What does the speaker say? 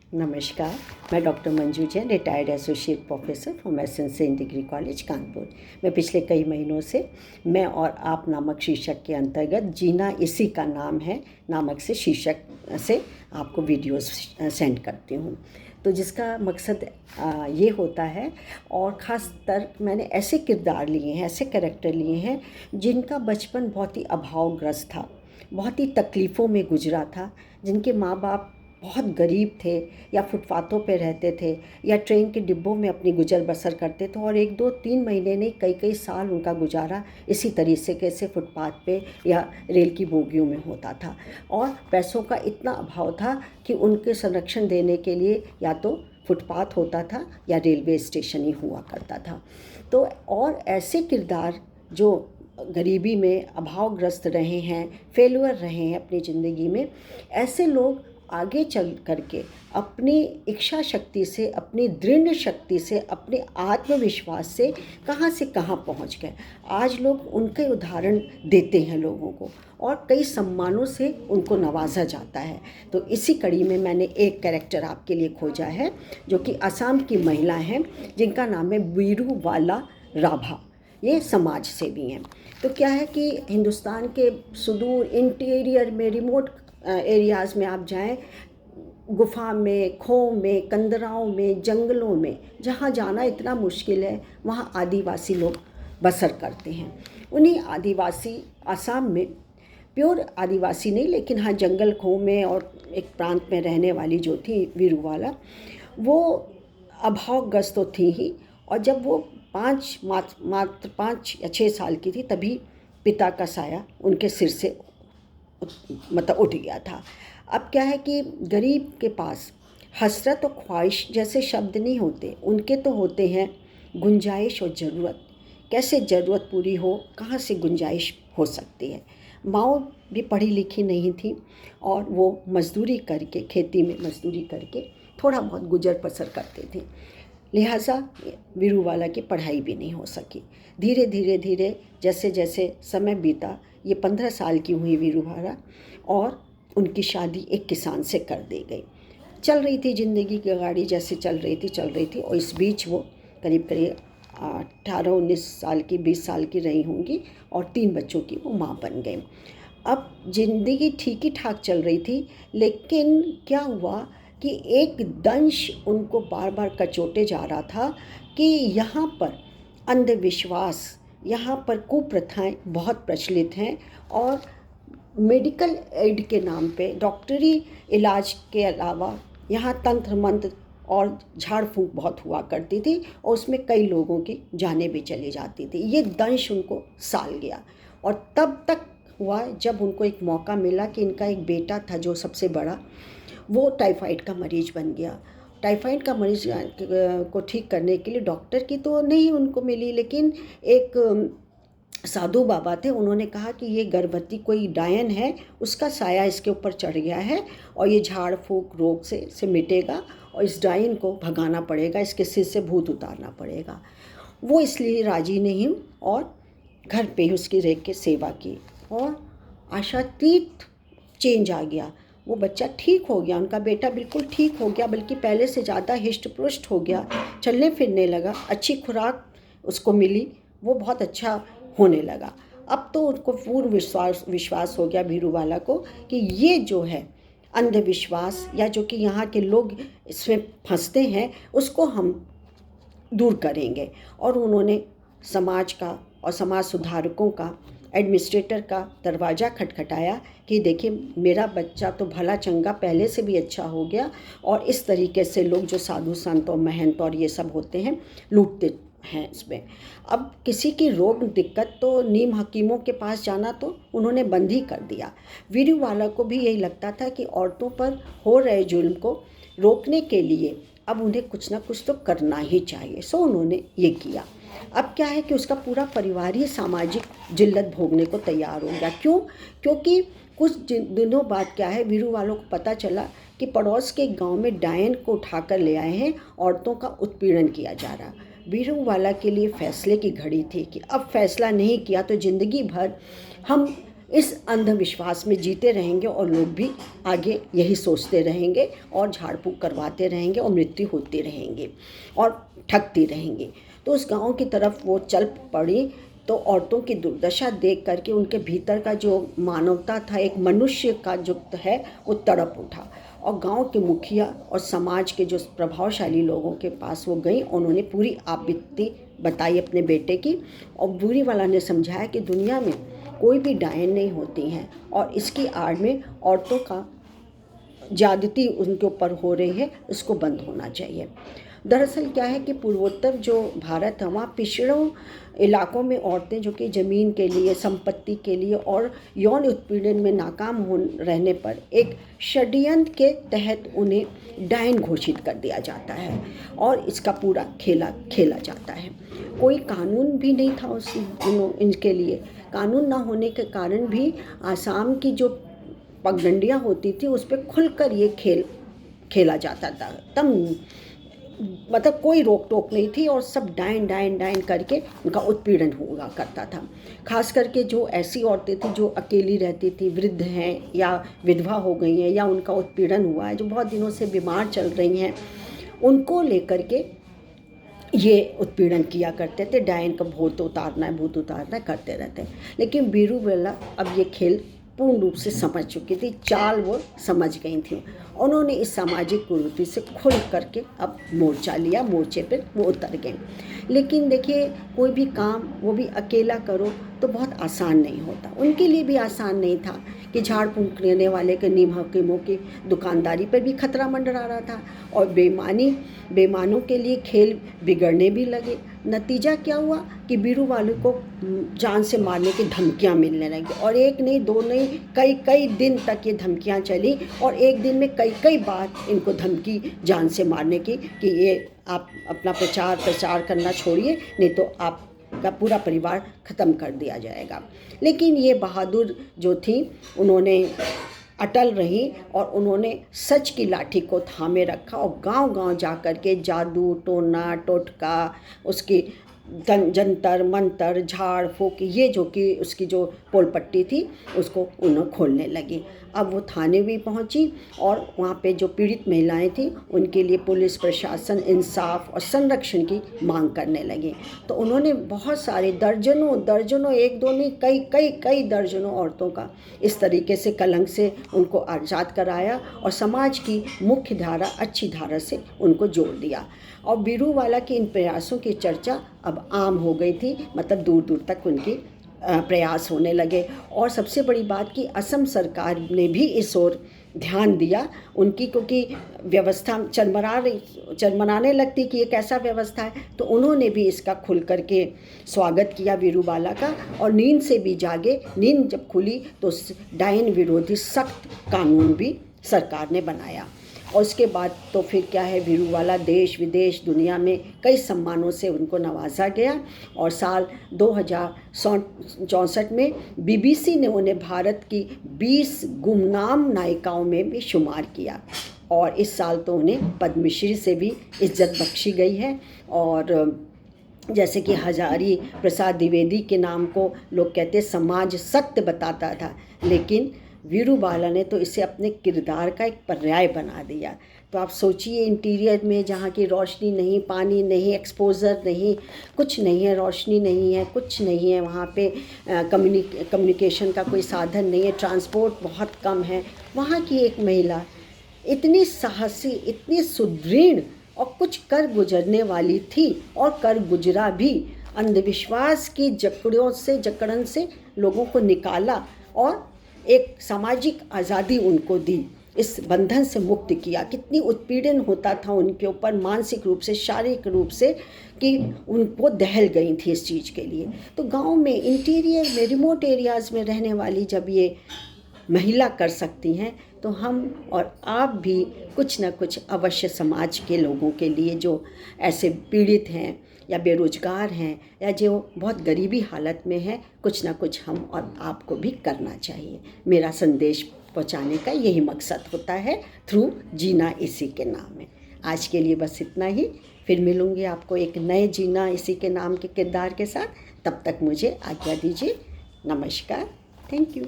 नमस्कार। मैं doctor Manju Jain, retired associate professor from SN degree college Kanpur. मैं पिछले कई महीनों से मैं और आप नामक शीर्षक के अंतर्गत जीना इसी का नाम है नामक से शीर्षक से आपको वीडियोस सेंड करती हूँ। तो जिसका मकसद ये होता है, और ख़ास तर मैंने ऐसे किरदार लिए हैं, ऐसे कैरेक्टर लिए हैं जिनका बचपन बहुत ही अभावग्रस्त था, बहुत ही तकलीफ़ों में गुजरा था, जिनके माँ बाप बहुत गरीब थे या फुटपाथों पे रहते थे या ट्रेन के डिब्बों में अपनी गुजर बसर करते थे, और 1 2 3 महीने नहीं, कई कई साल उनका गुजारा इसी तरीके से फुटपाथ पे या रेल की बोगियों में होता था। और पैसों का इतना अभाव था कि उनके संरक्षण देने के लिए या तो फुटपाथ होता था या रेलवे स्टेशन ही हुआ करता था। तो और ऐसे किरदार जो गरीबी में अभावग्रस्त रहे हैं, फेलुअर रहे हैं अपनी ज़िंदगी में, ऐसे लोग आगे चल करके अपनी इच्छा शक्ति से, अपनी दृढ़ शक्ति से, अपने आत्मविश्वास से कहाँ पहुँच गए। आज लोग उनके उदाहरण देते हैं लोगों को, और कई सम्मानों से उनको नवाजा जाता है। तो इसी कड़ी में मैंने एक कैरेक्टर आपके लिए खोजा है, जो कि असम की महिला हैं, जिनका नाम है बीरूवाला राभा। ये समाज सेवी हैं। तो क्या है कि हिंदुस्तान के सुदूर इंटीरियर में, रिमोट एरियाज़ में आप जाएं, गुफा में, खो में, कंदराओं में, जंगलों में, जहाँ जाना इतना मुश्किल है, वहाँ आदिवासी लोग बसर करते हैं। उन्हीं आदिवासी असम में, प्योर आदिवासी नहीं, लेकिन हाँ जंगल खो में और एक प्रांत में रहने वाली जो थी वीरूवाला, वो अभावग्रस्त तो थी ही। और जब वो मात्र 5 या 6 साल की थी, तभी पिता का साया उनके सिर से मतलब उठ गया था। अब क्या है कि गरीब के पास हसरत और ख्वाहिश जैसे शब्द नहीं होते, उनके तो होते हैं गुंजाइश और ज़रूरत। कैसे ज़रूरत पूरी हो, कहाँ से गुंजाइश हो सकती है। माँ भी पढ़ी लिखी नहीं थी, और वो मज़दूरी करके, खेती में मज़दूरी करके थोड़ा बहुत गुजर बसर करते थे। लिहाजा वीरूवाला की पढ़ाई भी नहीं हो सकी। धीरे धीरे धीरे जैसे जैसे समय बीता, ये 15 साल की हुई वीरूवाला, और उनकी शादी एक किसान से कर दी गई। चल रही थी ज़िंदगी की गाड़ी, जैसे चल रही थी, और इस बीच वो करीब करीब 18 19 साल की, 20 साल की रही होंगी, और 3 बच्चों की वो माँ बन गई। अब ज़िंदगी ठीक ही ठाक चल रही थी, लेकिन क्या हुआ कि एक दंश उनको बार बार कचोटे जा रहा था कि यहाँ पर अंधविश्वास, यहाँ पर कुप्रथाएं बहुत प्रचलित हैं, और मेडिकल एड के नाम पे, डॉक्टरी इलाज के अलावा यहाँ तंत्र मंत्र और झाड़ फूंक बहुत हुआ करती थी, और उसमें कई लोगों की जानें भी चली जाती थी। ये दंश उनको साल गया, और तब तक हुआ जब उनको एक मौका मिला कि इनका एक बेटा था जो सबसे बड़ा, वो टाइफाइड का मरीज़ बन गया। टाइफाइड का मरीज़ को ठीक करने के लिए डॉक्टर की तो नहीं उनको मिली, लेकिन एक साधु बाबा थे, उन्होंने कहा कि ये गर्भवती कोई डायन है, उसका साया इसके ऊपर चढ़ गया है, और ये झाड़ फूंक रोग से मिटेगा, और इस डायन को भगाना पड़ेगा, इसके सिर से भूत उतारना पड़ेगा। वो इसलिए राजी नहीं, और घर पे ही उसकी रेख के सेवा की, और आशातीत चेंज आ गया। वो बच्चा ठीक हो गया, उनका बेटा बिल्कुल ठीक हो गया, बल्कि पहले से ज़्यादा हिष्ट पुष्ट हो गया, चलने फिरने लगा, अच्छी खुराक उसको मिली, वो बहुत अच्छा होने लगा। अब तो उनको पूर्ण विश्वास हो गया वीरूवाला को कि ये जो है अंधविश्वास, या जो कि यहाँ के लोग इसमें फंसते हैं, उसको हम दूर करेंगे। और उन्होंने समाज का और समाज सुधारकों का, एडमिनिस्ट्रेटर का दरवाज़ा खटखटाया कि देखिए, मेरा बच्चा तो भला चंगा पहले से भी अच्छा हो गया, और इस तरीके से लोग जो साधु संत और महंत और ये सब होते हैं, लूटते हैं इसमें। अब किसी की रोग दिक्कत तो नीम हकीमों के पास जाना तो उन्होंने बंद ही कर दिया। वीरूवाला को भी यही लगता था कि औरतों पर हो रहे जुल्म को रोकने के लिए अब उन्हें कुछ ना कुछ तो करना ही चाहिए। सो उन्होंने ये किया। अब क्या है कि उसका पूरा परिवार ही सामाजिक जिल्लत भोगने को तैयार हो गया। क्यों? क्योंकि कुछ दिनों बाद क्या है, वीरूवाला को पता चला कि पड़ोस के गांव में डायन को उठाकर ले आए हैं, औरतों का उत्पीड़न किया जा रहा। वीरूवाला के लिए फैसले की घड़ी थी कि अब फैसला नहीं किया तो ज़िंदगी भर हम इस अंधविश्वास में जीते रहेंगे और लोग भी आगे यही सोचते रहेंगे और झाड़ फूँक करवाते रहेंगे और मृत्यु होती रहेंगी और ठगती रहेंगी। तो उस गांव की तरफ वो चल पड़ी तो औरतों की दुर्दशा देख करके उनके भीतर का जो मानवता था, एक मनुष्य का जो है, वो तड़प उठा और गांव के मुखिया और समाज के जो प्रभावशाली लोगों के पास वो गई। उन्होंने पूरी आपत्ति बताई अपने बेटे की और बूढ़ी वाला ने समझाया कि दुनिया में कोई भी डायन नहीं होती हैं और इसकी आड़ में औरतों का ज्यादती उनके ऊपर हो रही है, इसको बंद होना चाहिए। दरअसल क्या है कि पूर्वोत्तर जो भारत है वहाँ पिछड़ों इलाकों में औरतें जो कि ज़मीन के लिए, संपत्ति के लिए और यौन उत्पीड़न में नाकाम हो रहने पर एक षड्यंत्र के तहत उन्हें डायन घोषित कर दिया जाता है और इसका पूरा खेला जाता है। कोई कानून भी नहीं था इनके लिए। कानून ना होने के कारण भी आसाम की जो पगडंडियाँ होती थी उस पर खुलकर ये खेला जाता था। तब मतलब कोई रोक टोक नहीं थी और सब डायन करके उनका उत्पीड़न हुआ करता था। खास करके जो ऐसी औरतें थी जो अकेली रहती थी, वृद्ध हैं या विधवा हो गई हैं या उनका उत्पीड़न हुआ है, जो बहुत दिनों से बीमार चल रही हैं, उनको लेकर के ये उत्पीड़न किया करते थे। डायन का भूत उतारना करते रहते। लेकिन बीरूबाला अब ये खेल पूर्ण रूप से समझ चुकी थी, चाल वो समझ गई थी। उन्होंने इस सामाजिक कुरीति से खुल करके अब मोर्चा लिया, मोर्चे पर वो उतर गए। लेकिन देखिए, कोई भी काम वो भी अकेला करो तो बहुत आसान नहीं होता। उनके लिए भी आसान नहीं था कि झाड़ फूँक लेने वाले के नीम हकीमों की दुकानदारी पर भी खतरा मंडरा रहा था और बेईमानों के लिए खेल बिगड़ने भी लगे। नतीजा क्या हुआ कि बीरूबाला को जान से मारने की धमकियां मिलने लगी और एक नहीं, दो नहीं, कई दिन तक ये धमकियां चली और एक दिन में कई बार इनको धमकी जान से मारने की कि ये आप अपना प्रचार करना छोड़िए, नहीं तो आपका पूरा परिवार ख़त्म कर दिया जाएगा। लेकिन ये बहादुर जो थी, उन्होंने अटल रही और उन्होंने सच की लाठी को थामे रखा और गांव-गांव जा कर के जादू, टोना टोटका, उसकी जंतर मंतर, झाड़ फूँक, ये जो कि उसकी जो पोलपट्टी थी उसको उन्होंने खोलने लगी। अब वो थाने भी पहुंची और वहाँ पे जो पीड़ित महिलाएं थी उनके लिए पुलिस प्रशासन इंसाफ और संरक्षण की मांग करने लगे। तो उन्होंने बहुत सारे दर्जनों, एक दो नहीं, कई दर्जनों औरतों का इस तरीके से कलंक से उनको आज़ाद कराया और समाज की मुख्य धारा, अच्छी धारा से उनको जोड़ दिया। और बीरूबाला के इन प्रयासों की चर्चा अब आम हो गई थी, मतलब दूर दूर तक उनकी प्रयास होने लगे। और सबसे बड़ी बात कि असम सरकार ने भी इस ओर ध्यान दिया उनकी, क्योंकि व्यवस्था चरमराने लगती कि ये कैसा व्यवस्था है। तो उन्होंने भी इसका खुल करके स्वागत किया बीरूबाला का और नींद से भी जागे। नींद जब खुली तो डायन विरोधी सख्त कानून भी सरकार ने बनाया। और उसके बाद तो फिर क्या है, बीरूबाला देश विदेश दुनिया में कई सम्मानों से उनको नवाजा गया और साल 2064 में बीबीसी ने उन्हें भारत की 20 गुमनाम नायिकाओं में भी शुमार किया और इस साल तो उन्हें पद्मश्री से भी इज्जत बख्शी गई है। और जैसे कि हजारी प्रसाद द्विवेदी के नाम को लोग कहते समाज सत्य बताता था, लेकिन बीरूबाला ने तो इसे अपने किरदार का एक पर्याय बना दिया। तो आप सोचिए, इंटीरियर में जहाँ की रोशनी नहीं, पानी नहीं, एक्सपोजर नहीं, कुछ नहीं है, रोशनी नहीं है, कुछ नहीं है, वहाँ पे कम्युनिकेशन का कोई साधन नहीं है, ट्रांसपोर्ट बहुत कम है। वहाँ की एक महिला इतनी साहसी, इतनी सुदृढ़ और कुछ कर गुजरने वाली थी और कर गुजरा भी। अंधविश्वास की जकड़न से लोगों को निकाला और एक सामाजिक आज़ादी उनको दी, इस बंधन से मुक्त किया। कितनी उत्पीड़न होता था उनके ऊपर मानसिक रूप से, शारीरिक रूप से, कि उनको दहल गई थी इस चीज़ के लिए। तो गांव में, इंटीरियर में, रिमोट एरियाज़ में रहने वाली जब ये महिला कर सकती हैं तो हम और आप भी कुछ ना कुछ अवश्य समाज के लोगों के लिए, जो ऐसे पीड़ित हैं या बेरोजगार हैं या जो बहुत गरीबी हालत में हैं, कुछ ना कुछ हम और आपको भी करना चाहिए। मेरा संदेश पहुंचाने का यही मकसद होता है थ्रू जीना इसी के नाम में। आज के लिए बस इतना ही। फिर मिलूँगी आपको एक नए जीना इसी के नाम के किरदार के साथ। तब तक मुझे आज्ञा दीजिए। नमस्कार। Thank you.